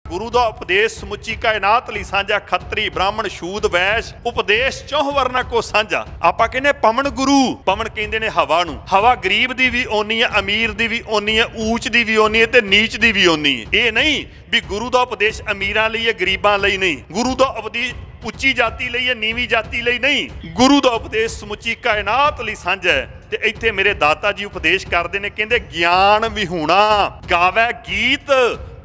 गुरु का उपदेश समुची कायनात लई साझा, खत्री ब्राह्मण शूद वैश उपदेश चौह वर्ना को साझा। आपां कहने पवन गुरु, पवन कहंदे ने हवा नूं। हवा गरीब दी भी ओनी है, अमीर दी भी ओनी है, ऊंच दी भी ओनी है ते नीच दी भी ओनी है। ये नहीं भी गुरु का उपदेश अमीरां लई है गरीबां लई नहीं, गुरु का उपदेश उच्ची जाति लई है नीवी जाति लई नहीं। गुरु का उपदेश समुची कायनात लई साझा है। ते इत्थे मेरे दाता जी उपदेश करदे ने, कहंदे ज्ञान विहूणा गावे गीत,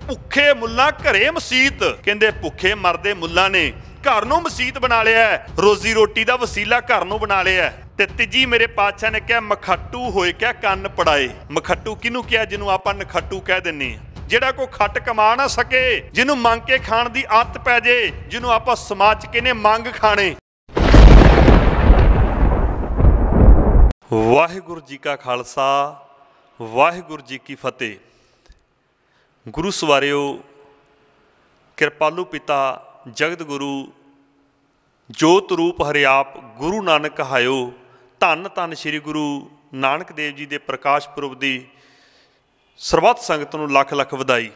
भुखे मुल्ला घरे मसीत। कहंदे भुखे मरदे मुल्ला ने घर नूं मसीत बना लिया है, रोजी रोटी का वसीला घर नूं बना लिया है। ते तीजी मेरे पातशाह ने कहा मखट्टू होए क्या कन्न पड़ाए। मखट्टू किनू कहा? जिन्हों आपां नखट्टू कह दिंने आ, जिहड़ा कोई खट कमा ना सके, जिन्हों मंग के खाण दी आदत पै जे, जिन्हों आपां समाज च कहने मंग खाणे। वाहिगुरू जी का खालसा, वाहिगुरू जी की फतेह। गुरु सवारियो, कृपालु पिता जगत गुरु जोत रूप हरिआप गुरु नानक कहायो। धन धन श्री गुरु नानक देव जी के प्रकाश पुरब की सरबत संगत नूं लख लख वधाई।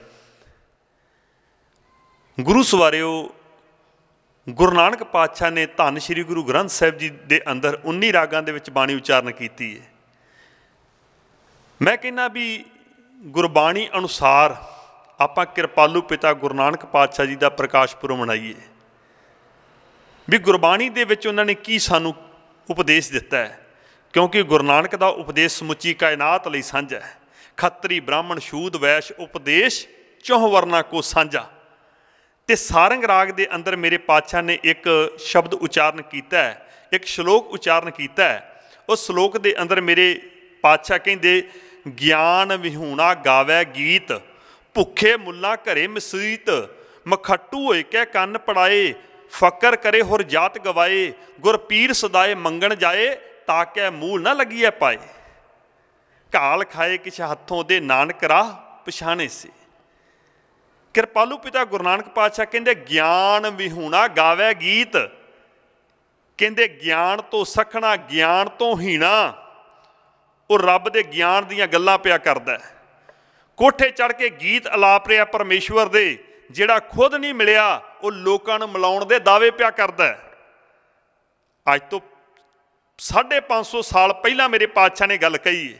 गुरु सवारियो, गुरु नानक पातशाह ने धन श्री गुरु ग्रंथ साहिब जी के अंदर 19 रागां दे विच बाणी उचारण की है। मैं कहना भी गुरबाणी अनुसार आपां कृपालु पिता गुरु नानक पातशाह जी का प्रकाश पुरब मनाइए भी गुरबाणी दे विच उन्होंने की सानू उपदेश दिता है। क्योंकि गुरु नानक का उपदेश समुची कायनात लई साझा है, खत्री ब्राह्मण शूद वैश उपदेश चौह वर्ना को साझा। ते सारंग राग दे अंदर मेरे पातशाह ने एक शब्द उचारण किया है, एक श्लोक उचारण किया है। उस श्लोक दे अंदर मेरे पातशाह कहंदे ज्ञान विहूणा गावै गीत, भुखे मुल्ला घरे मसीत। मखट्टू होए कै कन्न पड़ाए, फकर करे हुर जात गवाए। गुर पीर सदाए मंगण जाए, ताकै मूल ना लगिए पाए। घाल खाए किछ हत्थों दे, नानक राह पछाणे से। कृपालु पिता गुरु नानक पातशाह कहंदे ज्ञान विहूणा गावै गीत। कहंदे ज्ञान तो सखना ज्ञान तो हीणा, वो रब दे ज्ञान दीयां गल्लां पिया करदा है। कोठे चढ़ के गीत अलाप रहा परमेश्वर दे, जिहड़ा खुद नहीं मिलिया वो लोकां नूं मिलाउण दे दावे पिया करदा है। अज तो 550 साल पहला मेरे पातशाह ने गल कही है,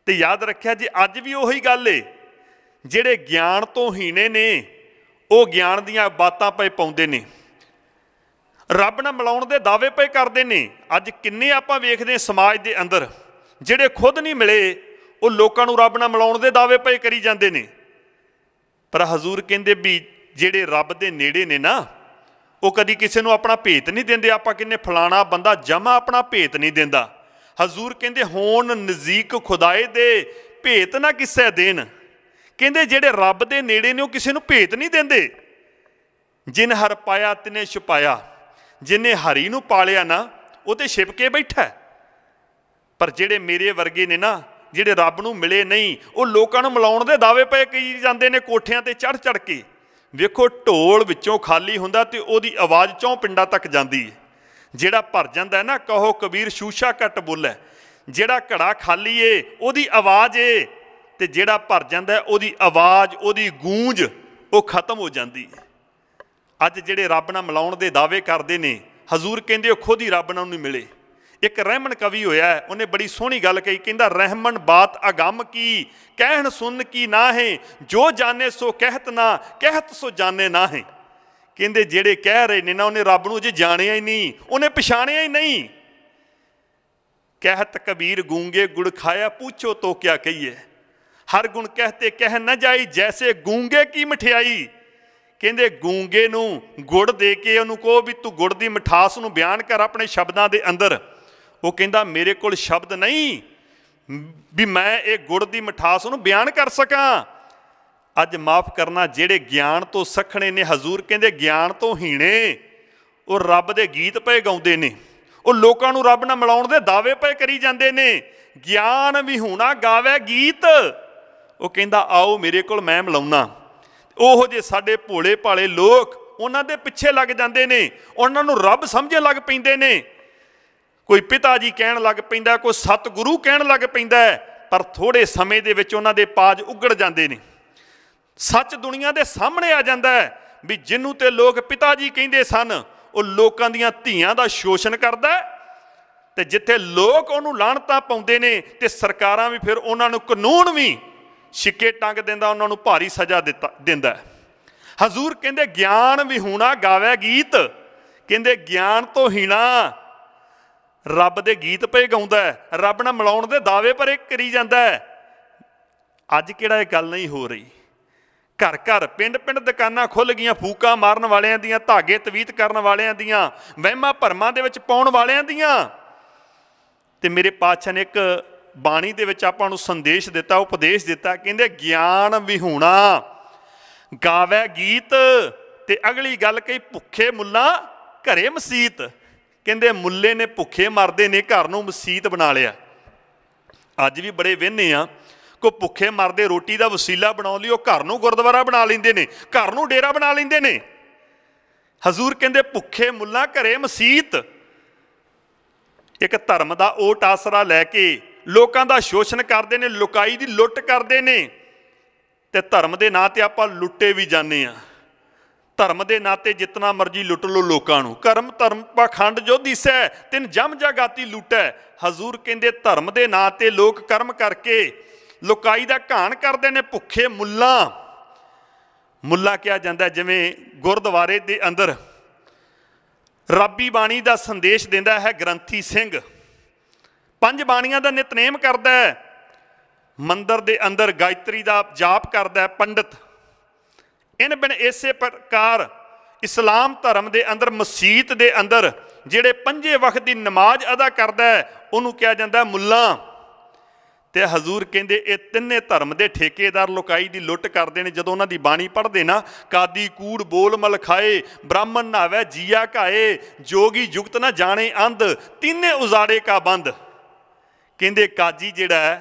तो याद रखिया जी अज भी उही गल है। जिहड़े ज्ञान तो हीणे ने वो ज्ञान दीयां बातां पे पाउंदे ने, रब नाल मिलाउण दे दावे पे करदे ने। अज किन्ने आपां वेखदे समाज दे अंदर जिहड़े खुद नहीं मिले वो लोकां नूं रब नाल मिलाउण दे दावे पे करी जांदे ने। पर हजूर कहंदे भी जिहड़े रब दे नेड़े ने ना, वो कदी किसी नूं अपना भेत नहीं देंदे। आपां कहने फलाना बंदा जमा अपना भेत नहीं देंदा। हजूर कहंदे होण नज़दीक खुदाए दे, भेत ना किसे देन। कहंदे जिहड़े रब दे नेड़े ने वो किसी नूं भेत नहीं देंदे। जिन हर पाया तिने छुपाया, जिन्हें हरी नूं पालिया ना वो ते छिप के बैठा। पर जिहड़े मेरे वर्गे ने ना, जिहड़े रब नूं मिले नहीं, वो लोकां नूं मिलाउण दे दावे पे करी जांदे ने कोठियां ते चढ़ चढ़ के। वेखो ढोल विचों खाली हुंदा ते ओहदी आवाज़ चौं पिंडां तक जांदी है। जिहड़ा भर जांदा है ना, कहो कबीर शूशा घट बोलै। जिहड़ा घड़ा खाली है ओहदी आवाज़ है, ते जिहड़ा भर जांदा है ओहदी आवाज़ ओहदी गूंज वो खत्म हो जांदी है। अज जिहड़े रब नाल मिलाउण दे दावे करदे ने, हजूर कहंदे खुद ही रब नाल नहीं मिले। एक रहमन कवि होया है, उन्हें बड़ी सोहनी गल कही, कहंदा रहमन बात अगम की, कहन सुन की ना है। जो जाने सो कहत ना, कहत सो जाने ना है। कहंदे जिहड़े कह रहे ने ना, उन्हें रब नूं अजे जाणिया ही नहीं, उन्हें पछाणिया ही नहीं। कहत कबीर गूंगे गुड़ खाया, पूछो तो क्या कहिए। हर गुण कहते कह न जाई, जैसे गूंगे की मिठियाई। कहंदे गूंगे नूं गुड़ दे के उन्होंने कहो भी तू गुड़ की मिठास नूं बयान कर अपने शब्दों के अंदर। वो कहंदा मेरे कोल शब्द नहीं भी मैं ये गुड़ की मिठास नूं बयान कर सकां। अज माफ़ करना, जिहड़े ज्ञान तो सखणे ने, हजूर कहंदे ज्ञान तो हीणे, वो रब दे गीत पे गाउंदे ने, वो लोकां नूं रब नाल मिलाउण दे दावे पे करी जांदे ने। ज्ञान विहूणा गावै गीत। वो कहंदा आओ मेरे कोल मैं मिलाउणा। ओहो जे साडे भोले भाले लोग उन्हां दे पिछे लग जांदे ने, उन्हां नूं रब समझण लग पैंदे ने। कोई पिता जी कहण लग पैंदा, कोई सतगुरु कहण लग पैंदा, पर थोड़े समय दे विच उन्हां दे पाज उगड़ जांदे ने। सच दुनिया के सामने आ जाता है भी जिन्हों ते लोग पिता जी कहते सन वो लोगों दियां धीआं दा शोषण करदा है, ते जिथे लोग उन्होंने लाणतां पाउंदे ने ते सरकारां भी फिर उन्होंने कानून भी छिक्के टंग दिंदा, उन्होंने भारी सज़ा दिंदा। हजूर कहंदे ज्ञान विहूणा गावे गीत, कहंदे ज्ञान तो हीणा रब दे गीत पे गाउंदा है, रब नाल मिलाउण दे दावे पर एक करी जांदा है। अज किहड़ा ये गल नहीं हो रही, घर घर पिंड पिंड दुकानां खुल गईयां, फूकां मारन वालियां दियां, धागे तवीत करन वालियां दियां, वहमां भरमां दे विच पाउण वालियां दियां। ते मेरे पातशाह ने एक बाणी दे विच आपां नूं संदेश दिता, उपदेश दिता, कहंदे ज्ञान विहूणा गावे गीत। ते अगली गल कही भुखे मुल्ला घरे मसीत, कहंदे मुल्ले ने भुखे मरदे ने घर नूं मसीत बना लिया। अज भी बड़े वेहने आ, कोई भुखे मरदे रोटी का वसीला बनाउण लई ओह घर नूं गुरद्वारा बना लैंदे ने, घर नूं डेरा बना लैंदे ने। हजूर कहंदे भुखे मुल्ला घरे मसीत। एक धर्म का ओट आसरा लैके लोगों का शोषण करते हैं, लुकाई की लुट करते हैं, तो धर्म के नाँ ते आपां लुटे भी जाने आ। धर्म के नाते जितना मर्जी लुट लो लोगों को, कर्म धर्म पाखंड जो दिसै तिन जम जागाती लुटै। हजूर कहंदे धर्म के नाँ ते लोग कर्म करके लुकाई का घाण करते हैं। भुखे मुल्ला, मुल्ला किया जाता है जिवें गुरद्वारे के अंदर रब्बी बाणी का संदेश देंदा है ग्रंथी सिंह, 5 बाणियां का नितनेम करदा है, मंदिर के अंदर गायत्री का जाप करदा है पंडित। इन बिन इसे प्रकार इस्लाम धर्म के अंदर मसीत के अंदर जिहड़े 5 वक्त की नमाज अदा करदा है उन्होंने कहा जाता है मुल्ला। तो हजूर कहंदे ये तिन्ने धर्म के ठेकेदार लुकाई की लुट करते हैं। जदों उन्हां दी बाणी पढ़ते ना, कादी कूड़ बोल मल खाए, ब्राह्मण नावे जिया काए, जोगी जुगत ना जाने अंध, तीने उजाड़े का बंद। कहंदे काजी जिहड़ा है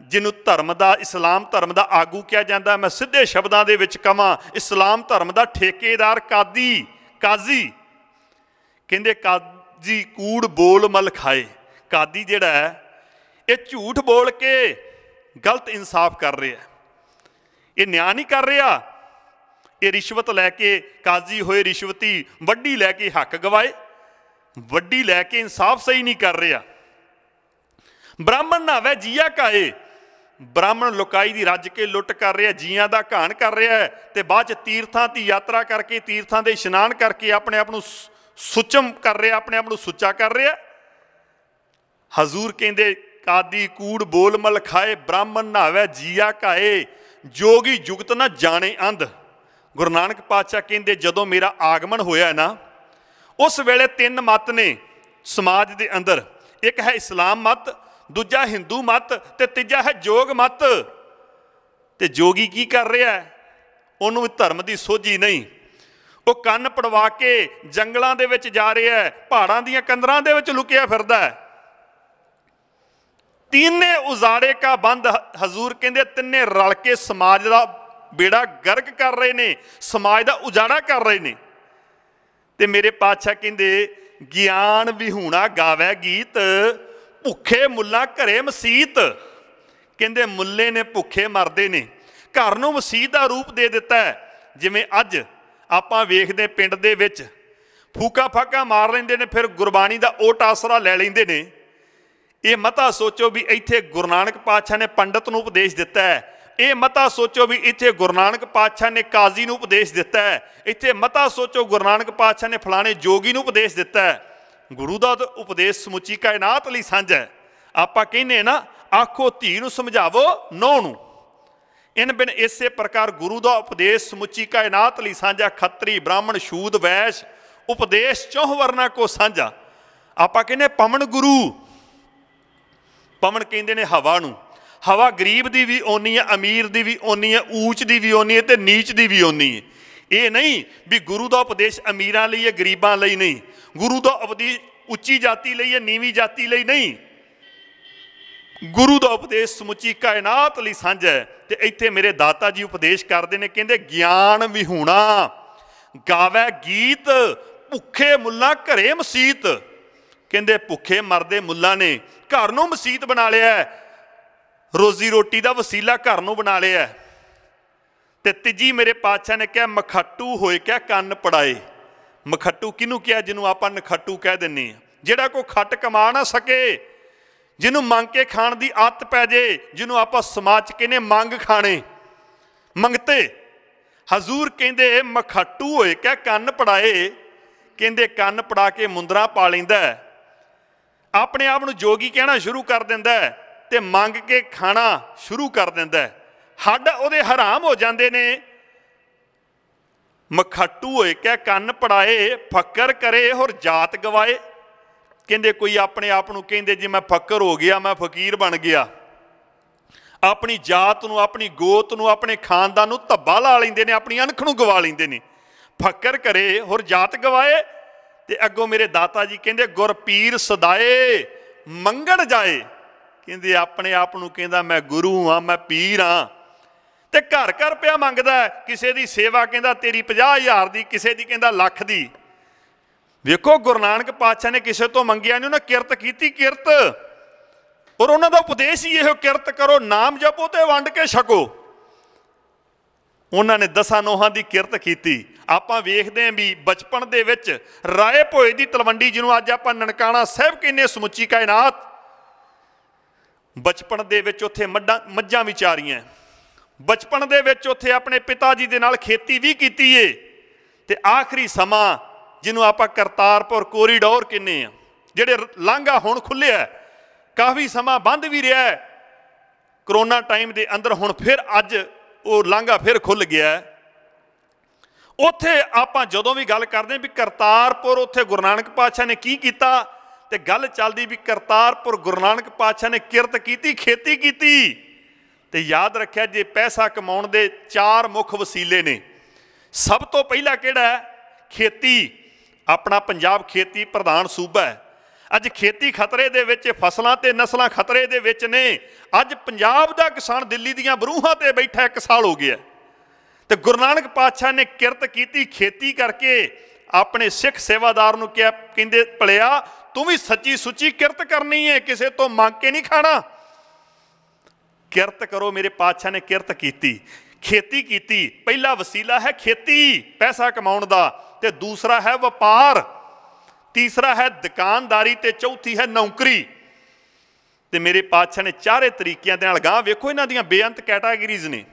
जिन्हों धर्म का इस्लाम धर्म का आगू किया जाता है, मैं सीधे शब्दों के विच कहां इस्लाम धर्म का ठेकेदार कादी काजी। कहंदे काजी कूड़ बोल मल खाए, कादी जिहड़ा है ये झूठ बोल के गलत इंसाफ कर रहा है, ये न्याय नहीं कर रहा, ये रिश्वत लैके काजी होए रिश्वती वड्डी लैके हक गवाए, वड्डी लैके इंसाफ सही नहीं कर रहा। ब्राह्मण नावे जिया काए, ब्राह्मण लुकाई दी रज के लुट कर रहा, जियां दा घाण कर रहा है, तो बाद तीर्थां की यात्रा करके तीर्थां दे इशनान करके अपने आप नूं सुचम कर रहा, अपने आप नूं सुच्चा कर रहा। हजूर कहंदे कादी कूड़ बोल मल खाए, ब्राह्मण नावे जिया काए, जोगी जुगत ना जाने अंध। गुरु नानक पातशाह कहंदे जदों मेरा आगमन होया ना, उस वेले 3 मत ने समाज के अंदर, एक है इस्लाम मत, दूजा हिंदू मत, ते तीजा है जोग मत। ते जोगी की कर रहा है, उन्होंने धर्म की सोझी नहीं, वो कन्न पड़वा के जंगलों के विच जा रहा है, पहाड़ों दीयां कंदरां दे विच लुकिया फिरदा है। तीने उजाड़े का बंद। हजूर कहंदे तिन्ने रल के समाज का बेड़ा गर्क कर रहे ने, समाज का उजाड़ा कर रहे ने। ते मेरे पातशाह कहंदे ज्ञान विहूणा गावे गीत, भुखे मुल्ला घरे मसीत। कहंदे मुल्ले ने भुखे मरदे ने, घर नूं मसीत का रूप दे दिता है। जिवें अज आपां वेखदे पिंड दे विच फूका फाका मार लैंदे ने, फिर गुरबाणी का ओट आसरा लै लैंदे ने। ये मता सोचो भी इत्थे गुरु नानक पातशाह ने पंडित नूं उपदेश दिता है, ये मता सोचो भी इत्थे गुरु नानक पातशाह ने काजी नूं उपदेश दिता है, इत्थे मता सोचो गुरु नानक पातशाह ने फलाने जोगी नूं उपदेश दिता है। गुरु का उपदेश समुची कायनात लई सांझा है। आपां कहने ना आखो धी नूं समझावो नौं नूं, इन बिन इसे प्रकार गुरु का उपदेश समुची कायनात लई सांझा। खत्तरी ब्राह्मण शूद वैश उपदेश 4 वर्ना को सांझा। आपां कहने पवन गुरु, पवन कहते हैं हवा नूं, हवा गरीब की भी ओनी है, अमीर की भी ओनी है, ऊच की भी ओनी है, तो नीच की भी ओनी है। ये नहीं भी गुरु का उपदेश अमीरां लई है गरीबां लई नहीं, गुरु का उपदेश उच्ची जाति लई है नीवी जाति लई नहीं। गुरु का उपदेश समुची कायनात लई सांझा है। तो इत्थे मेरे दाता जी उपदेश करते हैं, कहते ज्ञान विहूणा गावे गीत, भुखे मुल्ला घरे मसीत। कहते भुखे मरदे मुल्ला ने घर नूं मसीत बना लिया है, रोजी रोटी का वसीला घर नूं बना लिया है। ਤੇ ਤੀਜੀ ਮੇਰੇ ਪਾਤਸ਼ਾਹ ਨੇ ਕਿਹਾ ਮਖੱਟੂ ਹੋਏ ਕਿਆ ਕੰਨ ਪੜਾਏ। ਮਖੱਟੂ ਕਿਹਨੂੰ ਕਿਹਾ? ਜਿਹਨੂੰ ਆਪਾਂ ਨਖੱਟੂ ਕਹਿ ਦਿੰਦੇ ਹਾਂ, ਜਿਹੜਾ ਕੋਈ ਖੱਟ ਕਮਾ ਨਾ ਸਕੇ, ਜਿਹਨੂੰ ਮੰਗ ਕੇ ਖਾਣ ਦੀ ਆਦਤ ਪੈ ਜੇ, ਜਿਹਨੂੰ ਆਪਾਂ ਸਮਾਜ 'ਚ ਕਹਿੰਦੇ ਮੰਗ ਖਾਣੇ, ਮੰਗਤੇ। ਹਜ਼ੂਰ ਕਹਿੰਦੇ ਮਖੱਟੂ ਹੋਏ ਕਿਆ ਕੰਨ ਪੜਾਏ। ਕਹਿੰਦੇ ਕੰਨ ਪੜਾ ਕੇ ਮੁੰਦਰਾ ਪਾ ਲੈਂਦਾ, ਆਪਣੇ ਆਪ ਨੂੰ ਜੋਗੀ ਕਹਿਣਾ ਸ਼ੁਰੂ ਕਰ ਦਿੰਦਾ ਤੇ ਮੰਗ ਕੇ ਖਾਣਾ ਸ਼ੁਰੂ ਕਰ ਦਿੰਦਾ। ਹੱਡ ਉਹਦੇ ਹਰਾਮ ਹੋ ਜਾਂਦੇ ਨੇ। ਮਖੱਟੂ ਹੋਏ ਕਿਆ ਕੰਨ ਪੜਾਏ, ਫੱਕਰ ਕਰੇ ਹੋਰ ਜਾਤ ਗਵਾਏ। ਕਹਿੰਦੇ ਕੋਈ ਆਪਣੇ ਆਪ ਨੂੰ ਕਹਿੰਦੇ ਜੀ ਮੈਂ ਫੱਕਰ ਹੋ ਗਿਆ, ਮੈਂ ਫਕੀਰ ਬਣ ਗਿਆ, ਆਪਣੀ ਜਾਤ ਨੂੰ, ਆਪਣੀ ਗੋਤ ਨੂੰ, ਆਪਣੇ ਖਾਨਦਾਨ ਨੂੰ ਧੱਬਾ ਲਾ ਲੈਂਦੇ ਨੇ, ਆਪਣੀ ਅਣਖ ਨੂੰ ਗਵਾ ਲੈਂਦੇ ਨੇ। ਫੱਕਰ ਕਰੇ ਹੋਰ ਜਾਤ ਗਵਾਏ। ਤੇ ਅੱਗੋਂ ਮੇਰੇ ਦਾਤਾ ਜੀ ਕਹਿੰਦੇ ਗੁਰ ਪੀਰ ਸਦਾਏ ਮੰਗਣ ਜਾਏ। ਕਹਿੰਦੇ ਆਪਣੇ ਆਪ ਨੂੰ ਕਹਿੰਦਾ ਮੈਂ ਗੁਰੂ ਹਾਂ, ਮੈਂ ਪੀਰ ਹਾਂ, ਤੇ ਘਰ ਘਰ ਪਿਆ ਮੰਗਦਾ। ਕਿਸੇ ਦੀ ਸੇਵਾ ਕਹਿੰਦਾ ਤੇਰੀ 50,000 ਦੀ, ਕਿਸੇ ਦੀ ਕਹਿੰਦਾ ਲੱਖ ਦੀ। ਵੇਖੋ ਗੁਰੂ ਨਾਨਕ ਪਾਤਸ਼ਾਹ ਨੇ ਕਿਸੇ ਤੋਂ ਮੰਗਿਆ ਨਹੀਂ, ਉਹਨਾਂ ਕਿਰਤ ਕੀਤੀ, ਕਿਰਤ। ਔਰ ਉਹਨਾਂ ਦਾ ਉਪਦੇਸ਼ ਹੀ ਇਹੋ, ਕਿਰਤ ਕਰੋ, ਨਾਮ ਜਪੋ ਤੇ ਵੰਡ ਕੇ ਛਕੋ। ਉਹਨਾਂ ਨੇ 10 ਨੋਹਾਂ ਦੀ ਕਿਰਤ ਕੀਤੀ। ਆਪਾਂ ਵੇਖਦੇ ਹਾਂ ਵੀ ਬਚਪਨ ਦੇ ਵਿੱਚ ਰਾਏ ਭੋਏ ਦੀ ਤਲਵੰਡੀ, ਜਿਹਨੂੰ ਅੱਜ ਆਪਾਂ ਨਨਕਾਣਾ ਸਾਹਿਬ ਕਹਿੰਦੇ, ਸਮੁੱਚੀ ਕਾਇਨਾਤ, ਬਚਪਨ ਦੇ ਵਿੱਚ ਉੱਥੇ ਮੱਝਾਂ ਵੀ ਚਾਰੀਆਂ। ਬਚਪਨ ਦੇ ਵਿੱਚ ਉੱਥੇ ਆਪਣੇ ਪਿਤਾ ਜੀ ਦੇ ਨਾਲ ਖੇਤੀ ਵੀ ਕੀਤੀ ਏ। ਤੇ ਆਖਰੀ ਸਮਾਂ ਜਿਹਨੂੰ ਆਪਾਂ ਕਰਤਾਰਪੁਰ ਕੋਰੀਡੋਰ ਕਹਿੰਦੇ ਆ, ਜਿਹੜੇ ਲਾਂਘਾ ਹੁਣ ਖੁੱਲਿਆ, ਕਾਫੀ ਸਮਾਂ ਬੰਦ ਵੀ ਰਿਹਾ ਕਰੋਨਾ ਟਾਈਮ ਦੇ ਅੰਦਰ, ਹੁਣ ਫਿਰ ਅੱਜ ਉਹ ਲਾਂਘਾ ਫਿਰ ਖੁੱਲ ਗਿਆ। ਉੱਥੇ ਆਪਾਂ ਜਦੋਂ ਵੀ ਗੱਲ ਕਰਦੇ ਹਾਂ ਵੀ ਕਰਤਾਰਪੁਰ, ਉੱਥੇ ਗੁਰੂ ਨਾਨਕ ਪਾਤਸ਼ਾਹ ਨੇ ਕੀ ਕੀਤਾ, ਤੇ ਗੱਲ ਚੱਲਦੀ ਵੀ ਕਰਤਾਰਪੁਰ ਗੁਰੂ ਨਾਨਕ ਪਾਤਸ਼ਾਹ ਨੇ ਕਿਰਤ ਕੀਤੀ, ਖੇਤੀ ਕੀਤੀ। ਤੇ ਯਾਦ ਰੱਖਿਆ ਜੇ ਪੈਸਾ ਕਮਾਉਣ ਦੇ 4 ਮੁੱਖ ਵਸੀਲੇ ਨੇ। ਸਭ ਤੋਂ ਪਹਿਲਾ ਕਿਹੜਾ ਹੈ? ਖੇਤੀ। ਆਪਣਾ ਪੰਜਾਬ ਖੇਤੀ ਪ੍ਰਧਾਨ ਸੂਬਾ ਹੈ। ਅੱਜ ਖੇਤੀ ਖਤਰੇ ਦੇ ਵਿੱਚ, ਫਸਲਾਂ ਤੇ ਨਸਲਾਂ ਖਤਰੇ ਦੇ ਵਿੱਚ ਨੇ। ਅੱਜ ਪੰਜਾਬ ਦਾ ਕਿਸਾਨ ਦਿੱਲੀ ਦੀਆਂ ਬਰੂਹਾਂ ਤੇ ਬੈਠਾ 1 ਸਾਲ ਹੋ ਗਿਆ। ਤੇ ਗੁਰੂ ਨਾਨਕ ਪਾਤਸ਼ਾਹ ਨੇ ਕਿਰਤ ਕੀਤੀ, ਖੇਤੀ ਕਰਕੇ ਆਪਣੇ ਸਿੱਖ ਸੇਵਾਦਾਰ ਨੂੰ ਕਿਹਾ, ਕਹਿੰਦੇ ਭਲਿਆ ਤੂੰ ਵੀ ਸੱਚੀ ਸੁੱਚੀ ਕਿਰਤ ਕਰਨੀ ਹੈ, ਕਿਸੇ ਤੋਂ ਮੰਗ ਕੇ ਨਹੀਂ ਖਾਣਾ। ਕਿਰਤ ਕਰੋ। ਮੇਰੇ ਪਾਤਸ਼ਾਹ ਨੇ ਕਿਰਤ ਕੀਤੀ, ਖੇਤੀ ਕੀਤੀ। ਪਹਿਲਾ ਵਸੀਲਾ ਹੈ ਖੇਤੀ, ਪੈਸਾ ਕਮਾਉਣ ਦਾ, ਤੇ ਦੂਸਰਾ ਹੈ ਵਪਾਰ, ਤੀਸਰਾ ਹੈ ਦੁਕਾਨਦਾਰੀ, ਤੇ ਚੌਥੀ ਹੈ ਨੌਕਰੀ। ਤੇ ਮੇਰੇ ਪਾਤਸ਼ਾਹ ਨੇ ਚਾਰੇ ਤਰੀਕਿਆਂ ਦੇ ਨਾਲ, ਗਾਂ ਵੇਖੋ ਇਹਨਾਂ ਦੀਆਂ ਬੇਅੰਤ ਕੈਟਾਗਰੀਜ਼ ਨੇ।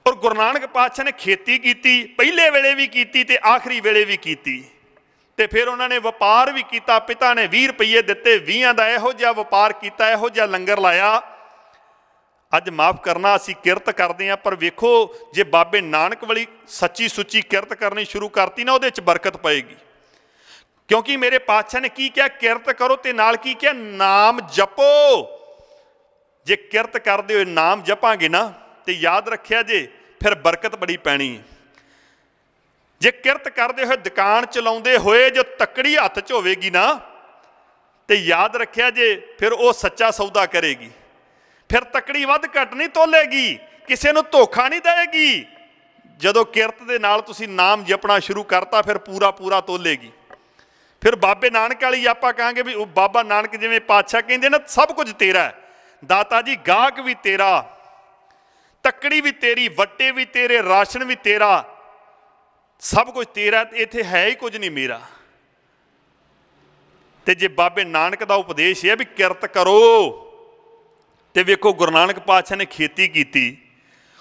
ਔਰ ਗੁਰੂ ਨਾਨਕ ਪਾਤਸ਼ਾਹ ਨੇ ਖੇਤੀ ਕੀਤੀ, ਪਹਿਲੇ ਵੇਲੇ ਵੀ ਕੀਤੀ ਤੇ ਆਖਰੀ ਵੇਲੇ ਵੀ ਕੀਤੀ। ਤੇ ਫਿਰ ਉਹਨਾਂ ਨੇ ਵਪਾਰ ਵੀ ਕੀਤਾ। ਪਿਤਾ ਨੇ 20 ਰੁਪਏ ਦਿੱਤੇ, 20 ਦਾ ਇਹੋ ਜਿਹਾ ਵਪਾਰ ਕੀਤਾ, ਇਹੋ ਜਿਹਾ ਲੰਗਰ ਲਾਇਆ। ਅੱਜ ਮਾਫ ਕਰਨਾ, ਅਸੀਂ ਕਿਰਤ ਕਰਦੇ ਹਾਂ, ਪਰ ਵੇਖੋ ਜੇ ਬਾਬੇ ਨਾਨਕ ਵਾਲੀ ਸੱਚੀ ਸੁੱਚੀ ਕਿਰਤ ਕਰਨੀ ਸ਼ੁਰੂ ਕਰਤੀ ਨਾ, ਉਹਦੇ 'ਚ ਬਰਕਤ ਪਏਗੀ। ਕਿਉਂਕਿ ਮੇਰੇ ਪਾਤਸ਼ਾਹ ਨੇ ਕੀ ਕਿਹਾ? ਕਿਰਤ ਕਰੋ, ਤੇ ਨਾਲ ਕੀ ਕਿਹਾ? ਨਾਮ ਜਪੋ। ਜੇ ਕਿਰਤ ਕਰਦੇ ਹੋਏ ਨਾਮ ਜਪਾਂਗੇ ਨਾ, ਤੇ ਯਾਦ ਰੱਖਿਆ ਜੇ ਫਿਰ ਬਰਕਤ ਬੜੀ ਪੈਣੀ ਹੈ। ਜੇ ਕਿਰਤ ਕਰਦੇ ਹੋਏ, ਦੁਕਾਨ ਚਲਾਉਂਦੇ ਹੋਏ ਜੋ ਤੱਕੜੀ ਹੱਥ 'ਚ ਹੋਵੇਗੀ ਨਾ, ਤੇ ਯਾਦ ਰੱਖਿਆ ਜੇ ਫਿਰ ਉਹ ਸੱਚਾ ਸੌਦਾ ਕਰੇਗੀ। ਫਿਰ ਤੱਕੜੀ ਵੱਧ ਘੱਟ ਨਹੀਂ ਤੋਲੇਗੀ, ਕਿਸੇ ਨੂੰ ਧੋਖਾ ਨਹੀਂ ਦੇਵੇਗੀ। ਜਦੋਂ ਕਿਰਤ ਦੇ ਨਾਲ ਤੁਸੀਂ ਨਾਮ ਜਪਣਾ ਸ਼ੁਰੂ ਕਰਤਾ, ਫਿਰ ਪੂਰਾ ਪੂਰਾ ਤੋਲੇਗੀ। ਫਿਰ ਬਾਬੇ ਨਾਨਕ ਵਾਲੀ ਆਪਾਂ ਕਹਾਂਗੇ ਵੀ ਉਹ ਬਾਬਾ ਨਾਨਕ, ਜਿਵੇਂ ਪਾਤਸ਼ਾਹ ਕਹਿੰਦੇ ਨਾ, ਸਭ ਕੁਝ ਤੇਰਾ। ਦਾਤਾ ਜੀ ਗਾਹਕ ਵੀ ਤੇਰਾ, ਤੱਕੜੀ ਵੀ ਤੇਰੀ, ਵੱਟੇ ਵੀ ਤੇਰੇ, ਰਾਸ਼ਨ ਵੀ ਤੇਰਾ, ਸਭ ਕੁਝ ਤੇਰਾ, ਇੱਥੇ ਹੈ ਹੀ ਕੁਝ ਨਹੀਂ ਮੇਰਾ। ਤੇ ਜੇ ਬਾਬੇ ਨਾਨਕ ਦਾ ਉਪਦੇਸ਼ ਹੈ ਵੀ ਕਿਰਤ ਕਰੋ, ਤੇ ਵੇਖੋ ਗੁਰੂ ਨਾਨਕ ਪਾਤਸ਼ਾਹ ਨੇ ਖੇਤੀ ਕੀਤੀ,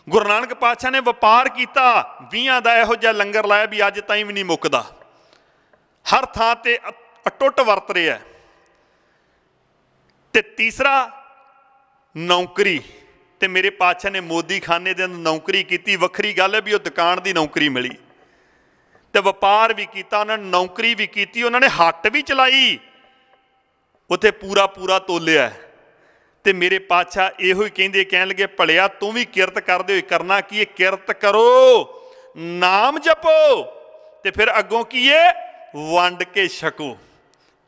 ਗੁਰੂ ਨਾਨਕ ਪਾਤਸ਼ਾਹ ਨੇ ਵਪਾਰ ਕੀਤਾ, 20 ਦਾ ਇਹੋ ਜਿਹਾ ਲੰਗਰ ਲਾਇਆ ਵੀ ਅੱਜ ਤਾਈਂ ਵੀ ਨਹੀਂ ਮੁੱਕਦਾ, ਹਰ ਥਾਂ ਤੇ ਅਟੁੱਟ ਵਰਤ ਰਿਹਾ। ਤੇ ਤੀਸਰਾ ਨੌਕਰੀ। ਤੇ ਮੇਰੇ ਪਾਤਸ਼ਾਹ ਨੇ ਮੋਦੀ ਖਾਨੇ ਦੇ ਅੰਦਰ ਨੌਕਰੀ ਕੀਤੀ। ਵੱਖਰੀ ਗੱਲ ਹੈ ਵੀ ਉਹ ਦੁਕਾਨ ਦੀ ਨੌਕਰੀ ਮਿਲੀ। ਤੇ ਵਪਾਰ ਵੀ ਕੀਤਾ, ਉਹਨਾਂ ਨੇ ਨੌਕਰੀ ਵੀ ਕੀਤੀ, ਉਹਨਾਂ ਨੇ ਹੱਟ ਵੀ ਚਲਾਈ, ਉੱਥੇ ਪੂਰਾ ਪੂਰਾ ਤੋਲਿਆ। ਤੇ ਮੇਰੇ ਪਾਤਸ਼ਾਹ ਇਹੋ ਹੀ ਕਹਿੰਦੇ, ਕਹਿਣ ਲੱਗੇ ਭਲਿਆ ਤੂੰ ਵੀ ਕਿਰਤ ਕਰਦੇ ਹੋਏ ਕਰਨਾ ਕੀ ਹੈ? ਕਿਰਤ ਕਰੋ, ਨਾਮ ਜਪੋ, ਤੇ ਫਿਰ ਅੱਗੋਂ ਕੀ ਹੈ? ਵੰਡ ਕੇ ਛਕੋ।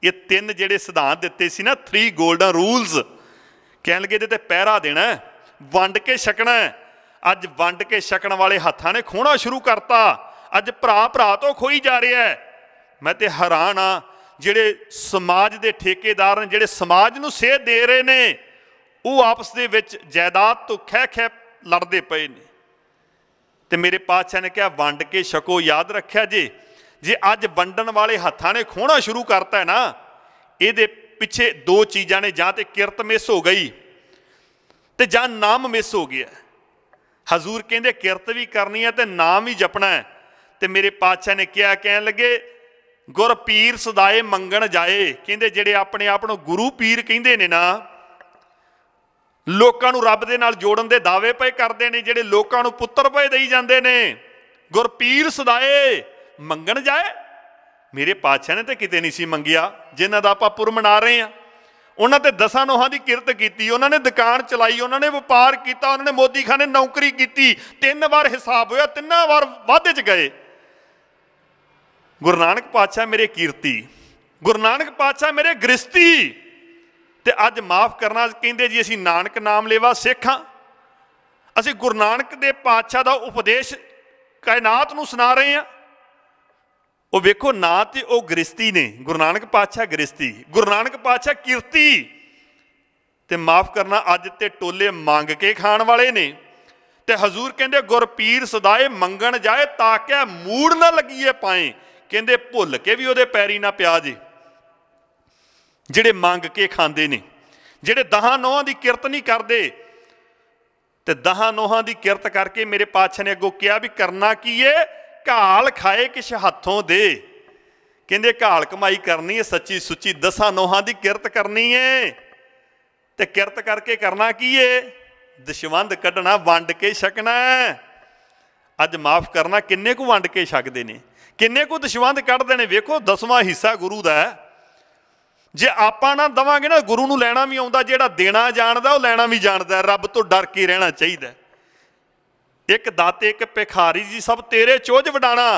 ਇਹ 3 ਜਿਹੜੇ ਸਿਧਾਂਤ ਦਿੱਤੇ ਸੀ ਨਾ, 3 ਗੋਲਡਨ ਰੂਲਸ, ਕਹਿਣ ਲੱਗੇ ਇਹਦੇ ਤੇ ਪਹਿਰਾ ਦੇਣਾ, ਵੰਡ ਕੇ ਛਕਣਾ। ਅੱਜ ਵੰਡ ਕੇ ਛਕਣ ਵਾਲੇ ਹੱਥਾਂ ਨੇ ਖੋਣਾ ਸ਼ੁਰੂ ਕਰਤਾ। ਅੱਜ ਭਰਾ ਭਰਾ ਤੋਂ ਖੋਈ ਜਾ ਰਿਹਾ। ਮੈਂ ਤੇ ਹੈਰਾਨ ਹਾਂ, ਜਿਹੜੇ ਸਮਾਜ ਦੇ ਠੇਕੇਦਾਰ ਨੇ, ਜਿਹੜੇ ਸਮਾਜ ਨੂੰ ਸੇਧ ਦੇ ਰਹੇ ਨੇ, ਉਹ ਆਪਸ ਦੇ ਵਿੱਚ ਜਾਇਦਾਦ ਤੋਂ ਖਹਿ ਖਹਿ ਲੜਦੇ ਪਏ ਨੇ। ਤੇ ਮੇਰੇ ਪਾਤਸ਼ਾਹ ਨੇ ਕਿਹਾ ਵੰਡ ਕੇ ਛਕੋ। याद रखिया जे अज वंडन वाले हत्थां ने खोना शुरू करता है ना, ये पिछे दो चीज़ां ने, जां ते किरत मिस हो गई ते जां नाम मिस हो गया। हजूर कहते किरत भी करनी है ते नाम भी जपना है। ते मेरे पातशाह ने कहा, कहन लगे गुर पीर सदाए मंगण जाए। कहते जिहड़े अपने आप नूं गुरु पीर कहंदे ने ना, लोकां नूं रब दे नाल जोड़न दे दावे पे करते हैं, जिहड़े लोकां नूं पुत्तर पे देई जांदे ने, गुर पीर सदाए मंगण जाए। मेरे पातशाह ने तो किते नहीं सी मंगिया, जिन्हां दा आपां पुर मना रहे हैं। उन्हां ते 10 नोहां दी किरत कीती, उन्होंने दुकान चलाई, उन्होंने व्यापार किया, उन्होंने मोदी खाने नौकरी की, 3 बार हिसाब होया, 3 बार वाधे च गए। गुरु नानक पातशाह मेरे कीर्ति, गुरु नानक पातशाह मेरे गृहस्थी। ते अज माफ़ करना, कहते जी असीं नानक नाम लेवा सिख हाँ, असीं गुरु नानक दे पातशाह दा उपदेश कायनात नूं सुना रहे हैं। वो वेखो ना तो वो गृहस्थी ने, गुरु नानक पातशाह गृहस्थी, गुरु नानक पातशाह कीर्ति। ते माफ़ करना अज ते टोले मंग के खाण वाले ने। ते हजूर कहते गुर पीर सदाए मंगण जाए, ताकि मूड़ ना लगिए पाए। कहते भुल के भी वो पैरी ना पिया जे, जिहड़े मंग के खांदे ने, जिहड़े 10 नोहां दी किरत नहीं करते। ते 10 नोहां दी किरत करके मेरे पातशाह ने अगों कहा भी करना की है, घाल खाए किश हथों दे। कहंदे घाल कमाई करनी है सच्ची सुच्ची, 10 नोहां दी किरत करनी है। ते किरत करके करना की है, दशवंध कढ़ना, वंड के छकना। अज माफ़ करना किन्ने को वंड के छकदे ने, किन्ने को दशवंध कढ़दे ने। वेखो 10वां हिस्सा गुरु दा है। जे आपां ना दवांगे ना, गुरु नूं लैना भी आउंदा, जिहड़ा देना जाणदा वो लैना भी जाणदा। रब तो डर के रहना चाहिए। एक दाते एक भिखारी जी सब तेरे चोज वडाणा।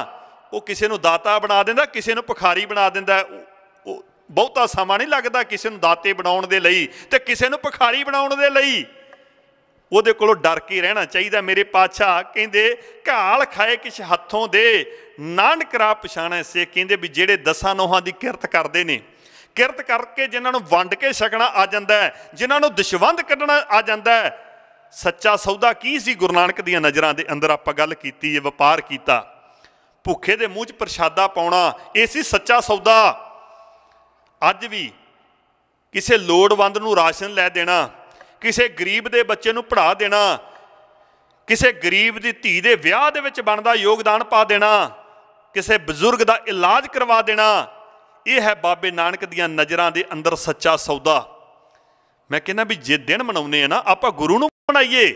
वो किसी नूं दाता बना दिंदा, किसी नूं भिखारी बना दिंदा। बहुता समा नहीं लगदा किसी नूं दाते बनाउण दे लई ते किसी नूं भिखारी बनाउण दे लई। ਉਹਦੇ ਕੋਲੋਂ डर के रहना चाहिए। मेरे पातशाह कहते घाल खाए किश हथों दे, नानक राह पछाणे से। कहते भी जेड़े 10 नोहां दी किरत करते हैं, किरत करके जिन्होंने वंड के छकना आ जाता है, जिन्होंने दशवंध कढ़ना आ जाता है। सच्चा सौदा की सी गुरु नानक दियां नज़रां दे अंदर आपां गल कीती है, व्यापार किया। भुखे दे मूँह च प्रशादा पाउणा, ये सी सच्चा सौदा। अज भी किसी लोड़वंद नूं राशन लै देना, किसी गरीब दे बच्चे नूं पढ़ा देना, किसी गरीब दी धी दे विआह दे विच बनदा योगदान पा देना, किसी बजुर्ग दा इलाज करवा देना, यह है बाबे नानक दियां नज़रां दे अंदर सच्चा सौदा। मैं कहना भी जे दिन मनाउने हैं ना, आपां गुरु नूं मनाइए।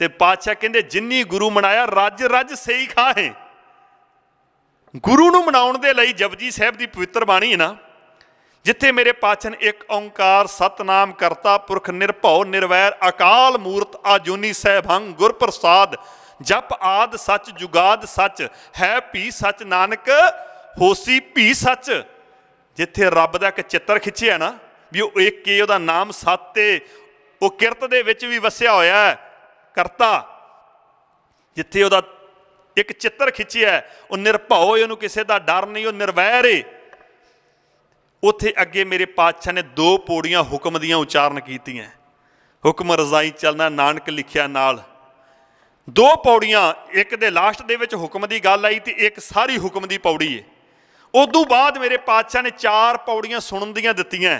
ते पातशाह कहंदे जिन्नी गुरु मनाया रज रज सही खाए। गुरु नूं मनाउण दे लई जपजी साहिब दी पवित्र बाणी है ना, जिथे मेरे पातशाह ने एक ओंकार सतनाम करता पुरख निरभौ निर्वैर अकाल मूरत आजूनी सहभंग गुर प्रसाद जप आद सच जुगाद सच है भी सच नानक होसी भी सच। जिथे रब दा एक चित्र खिंचिया ना भी एक के उहदा नाम सत्य वो किरत दे विच भी वसिया होया है करता। जिथे उहदा एक चित्र खिंचिया वो निरभौ, उहनूं किसी दा डर नहीं, वो निर्वैर है। उत्थे अगे मेरे पातशाह ने 2 पौड़ियां हुक्म दियां उचारण कीतियां। हुक्म रजाई चलना नानक लिखिया नाल। 2 पौड़ियां, एक दे लास्ट दे विच हुक्म की गल आई तो एक सारी हुक्म की पौड़ी है। उदों बाद मेरे पातशाह ने 4 पौड़ियां सुनन दियां दित्तियां।